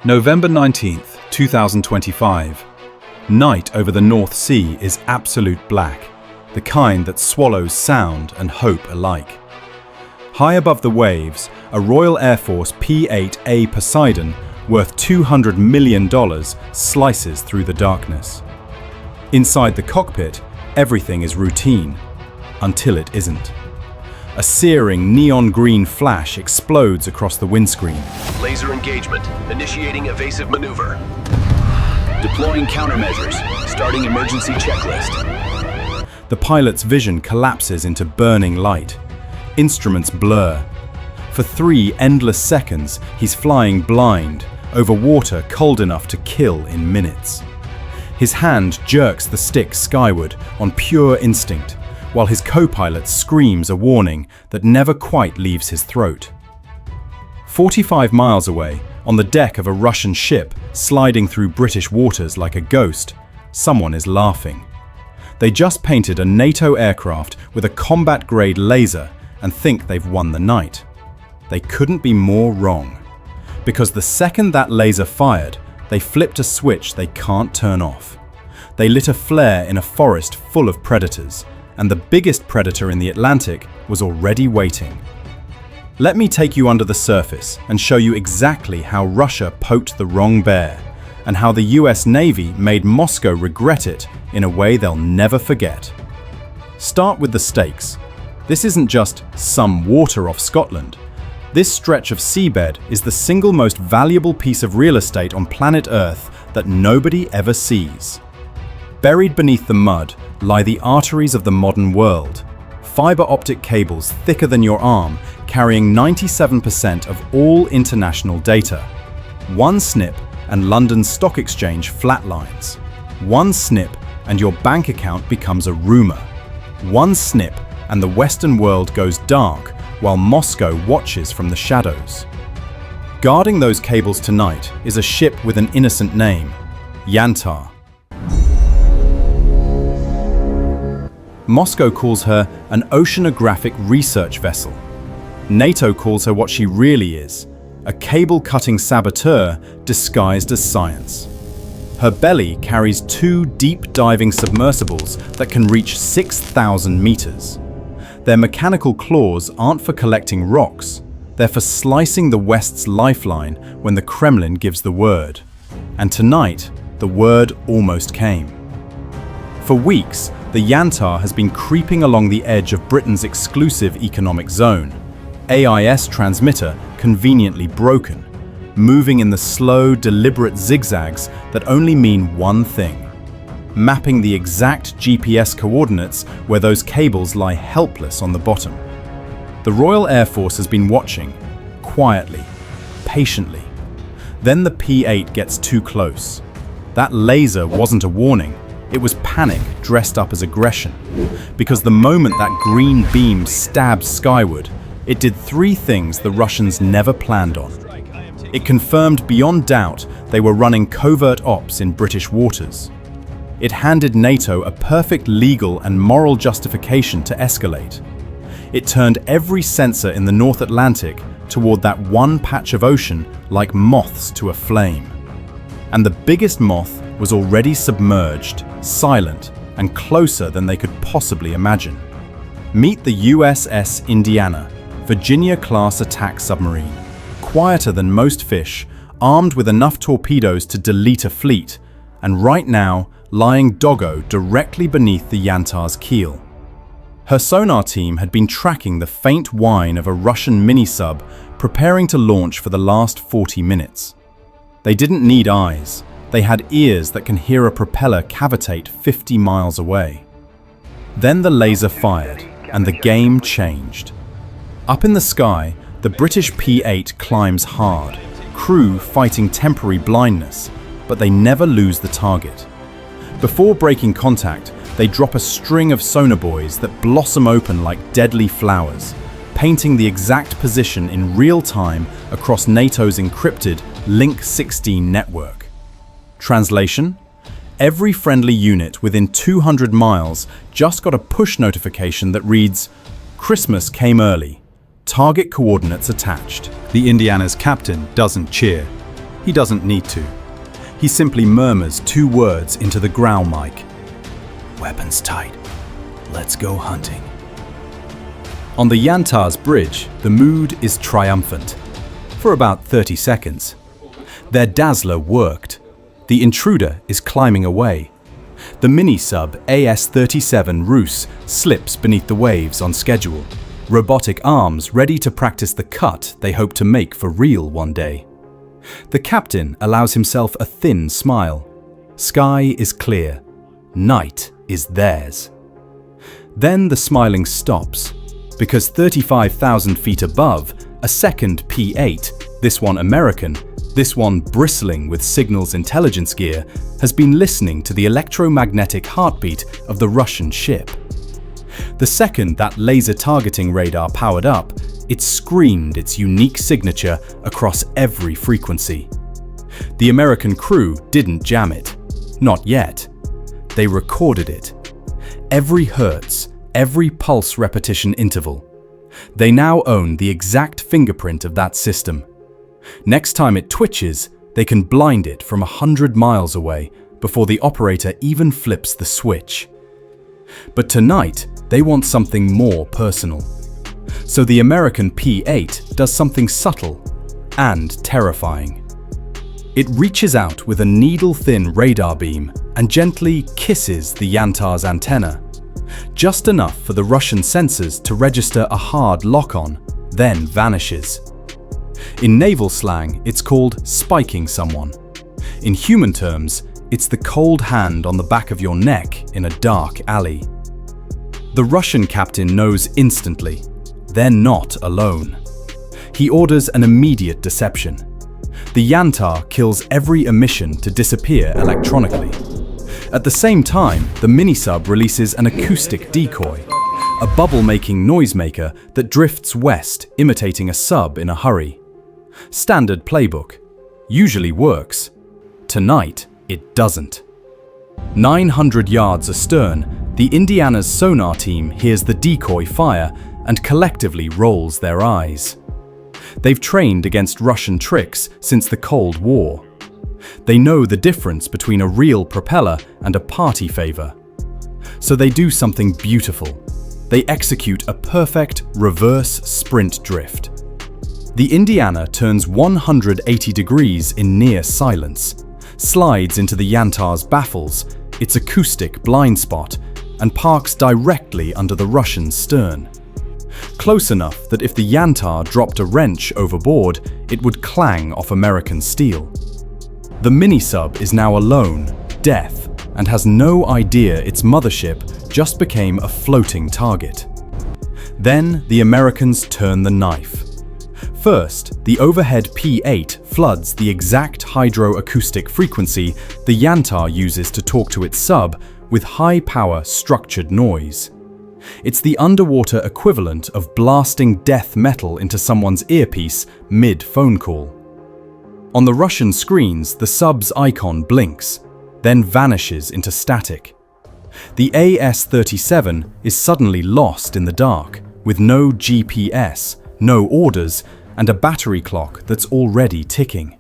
November 19th, 2025. Night over the North Sea is absolute black, the kind that swallows sound and hope alike. High above the waves, a Royal Air Force P-8A Poseidon, worth $200 million, slices through the darkness. Inside the cockpit, everything is routine, until it isn't. A searing neon green flash explodes across the windscreen. Laser engagement. Initiating evasive maneuver. Deploying countermeasures. Starting emergency checklist. The pilot's vision collapses into burning light. Instruments blur. For 3 endless seconds, he's flying blind, over water cold enough to kill in minutes. His hand jerks the stick skyward on pure instinct, while his co-pilot screams a warning that never quite leaves his throat. 45 miles away, on the deck of a Russian ship sliding through British waters like a ghost, someone is laughing. They just painted a Nato aircraft with a combat-grade laser and think they've won the night. They couldn't be more wrong. Because the second that laser fired, they flipped a switch they can't turn off. They lit a flare in a forest full of predators, and the biggest predator in the Atlantic was already waiting. Let me take you under the surface and show you exactly how Russia poked the wrong bear, and how the US Navy made Moscow regret it in a way they'll never forget. Start with the stakes. This isn't just some water off Scotland. This stretch of seabed is the single most valuable piece of real estate on planet Earth that nobody ever sees. Buried beneath the mud lie the arteries of the modern world, fiber optic cables thicker than your arm carrying 97% of all international data. One snip and London's stock exchange flatlines. One snip and your bank account becomes a rumor. One snip and the Western world goes dark while Moscow watches from the shadows. Guarding those cables tonight is a ship with an innocent name, Yantar. Moscow calls her an oceanographic research vessel. NATO calls her what she really is, a cable-cutting saboteur disguised as science. Her belly carries 2 deep-diving submersibles that can reach 6,000 meters. Their mechanical claws aren't for collecting rocks, they're for slicing the West's lifeline when the Kremlin gives the word. And tonight, the word almost came. For weeks, the Yantar has been creeping along the edge of Britain's exclusive economic zone, AIS transmitter conveniently broken, moving in the slow, deliberate zigzags that only mean one thing: mapping the exact GPS coordinates where those cables lie helpless on the bottom. The Royal Air Force has been watching, quietly, patiently. Then the P-8 gets too close. That laser wasn't a warning. It was panic dressed up as aggression, because the moment that green beam stabbed skyward, it did 3 things the Russians never planned on. It confirmed beyond doubt they were running covert ops in British waters. It handed NATO a perfect legal and moral justification to escalate. It turned every sensor in the North Atlantic toward that one patch of ocean like moths to a flame. And the biggest moth was already submerged, silent, and closer than they could possibly imagine. Meet the USS Indiana, Virginia-class attack submarine. Quieter than most fish, armed with enough torpedoes to delete a fleet, and right now, lying doggo directly beneath the Yantar's keel. Her sonar team had been tracking the faint whine of a Russian mini-sub preparing to launch for the last 40 minutes. They didn't need eyes. They had ears that can hear a propeller cavitate 50 miles away. Then the laser fired, and the game changed. Up in the sky, the British P-8 climbs hard, crew fighting temporary blindness, but they never lose the target. Before breaking contact, they drop a string of sonobuoys that blossom open like deadly flowers, painting the exact position in real time across NATO's encrypted Link 16 network. Translation: every friendly unit within 200 miles just got a push notification that reads, "Christmas came early. Target coordinates attached." The Indiana's captain doesn't cheer. He doesn't need to. He simply murmurs 2 words into the growl mic. Weapons tight. Let's go hunting. On the Yantar's bridge, the mood is triumphant. For about 30 seconds. Their dazzler worked. The intruder is climbing away. The mini-sub AS-37 Rus slips beneath the waves on schedule. Robotic arms ready to practice the cut they hope to make for real one day. The captain allows himself a thin smile. Sky is clear. Night is theirs. Then the smiling stops, because 35,000 feet above, a second P-8, this one American, this one bristling with signals intelligence gear, has been listening to the electromagnetic heartbeat of the Russian ship. The second that laser targeting radar powered up, it screamed its unique signature across every frequency. The American crew didn't jam it. Not yet. They recorded it. Every hertz, every pulse repetition interval. They now own the exact fingerprint of that system. Next time it twitches, they can blind it from 100 miles away before the operator even flips the switch. But tonight, they want something more personal. So the American P-8 does something subtle and terrifying. It reaches out with a needle-thin radar beam and gently kisses the Yantar's antenna. Just enough for the Russian sensors to register a hard lock-on, then vanishes. In naval slang, it's called spiking someone. In human terms, it's the cold hand on the back of your neck in a dark alley. The Russian captain knows instantly. They're not alone. He orders an immediate deception. The Yantar kills every emission to disappear electronically. At the same time, the mini-sub releases an acoustic decoy, a bubble-making noisemaker that drifts west, imitating a sub in a hurry. Standard playbook. Usually works. Tonight, it doesn't. 900 yards astern, the Indiana's sonar team hears the decoy fire and collectively rolls their eyes. They've trained against Russian tricks since the Cold War. They know the difference between a real propeller and a party favor. So they do something beautiful. They execute a perfect reverse sprint drift. The Indiana turns 180 degrees in near silence, slides into the Yantar's baffles, its acoustic blind spot, and parks directly under the Russian stern. Close enough that if the Yantar dropped a wrench overboard, it would clang off American steel. The mini-sub is now alone, deaf, and has no idea its mothership just became a floating target. Then the Americans turn the knife. First, the overhead P-8 floods the exact hydroacoustic frequency the Yantar uses to talk to its sub with high-power structured noise. It's the underwater equivalent of blasting death metal into someone's earpiece mid-phone call. On the Russian screens, the sub's icon blinks, then vanishes into static. The AS-37 is suddenly lost in the dark, with no GPS, no orders, and a battery clock that's already ticking.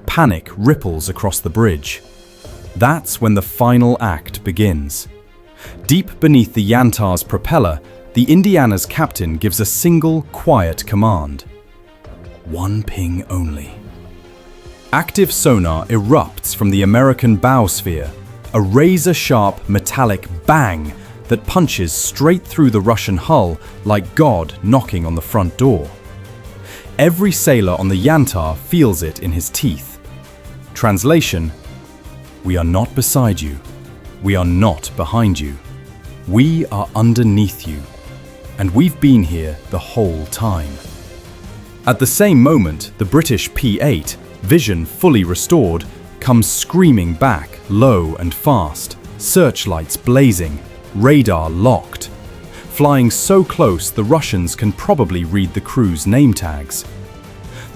Panic ripples across the bridge. That's when the final act begins. Deep beneath the Yantar's propeller, the Indiana's captain gives a single, quiet command. One ping only. Active sonar erupts from the American bowsphere, a razor-sharp metallic bang that punches straight through the Russian hull like God knocking on the front door. Every sailor on the Yantar feels it in his teeth. Translation: we are not beside you. We are not behind you. We are underneath you. And we've been here the whole time. At the same moment, the British P-8, vision fully restored, comes screaming back, low and fast, searchlights blazing, radar locked. Flying so close the Russians can probably read the crew's name tags.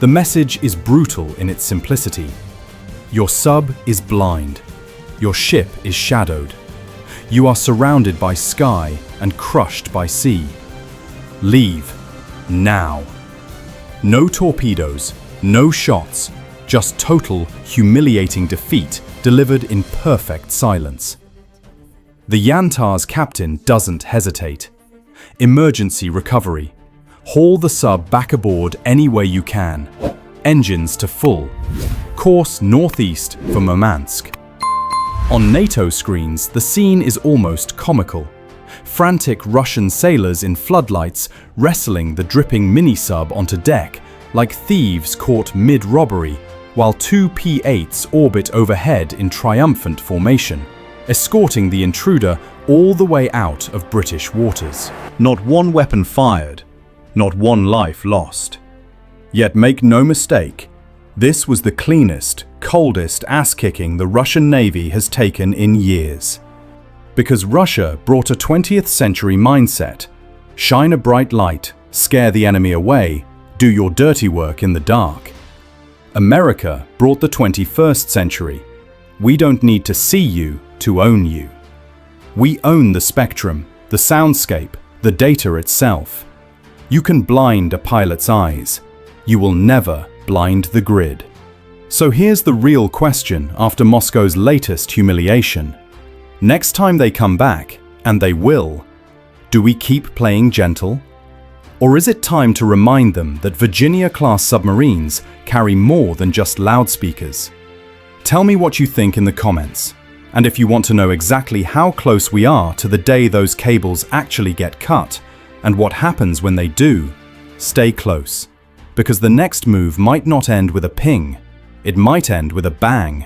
The message is brutal in its simplicity. Your sub is blind. Your ship is shadowed. You are surrounded by sky and crushed by sea. Leave. Now. No torpedoes, no shots, just total, humiliating defeat delivered in perfect silence. The Yantar's captain doesn't hesitate. Emergency recovery. Haul the sub back aboard any way you can. Engines to full. Course northeast for Murmansk. On NATO screens, the scene is almost comical. Frantic Russian sailors in floodlights wrestling the dripping mini-sub onto deck like thieves caught mid-robbery, while two P-8s orbit overhead in triumphant formation, escorting the intruder all the way out of British waters. Not one weapon fired, not one life lost. Yet make no mistake, this was the cleanest, coldest ass-kicking the Russian Navy has taken in years. Because Russia brought a 20th century mindset: shine a bright light, scare the enemy away, do your dirty work in the dark. America brought the 21st century. We don't need to see you to own you. We own the spectrum, the soundscape, the data itself. You can blind a pilot's eyes. You will never blind the grid. So here's the real question after Moscow's latest humiliation. Next time they come back, and they will, do we keep playing gentle? Or is it time to remind them that Virginia-class submarines carry more than just loudspeakers? Tell me what you think in the comments. And if you want to know exactly how close we are to the day those cables actually get cut, and what happens when they do, stay close. Because the next move might not end with a ping, it might end with a bang.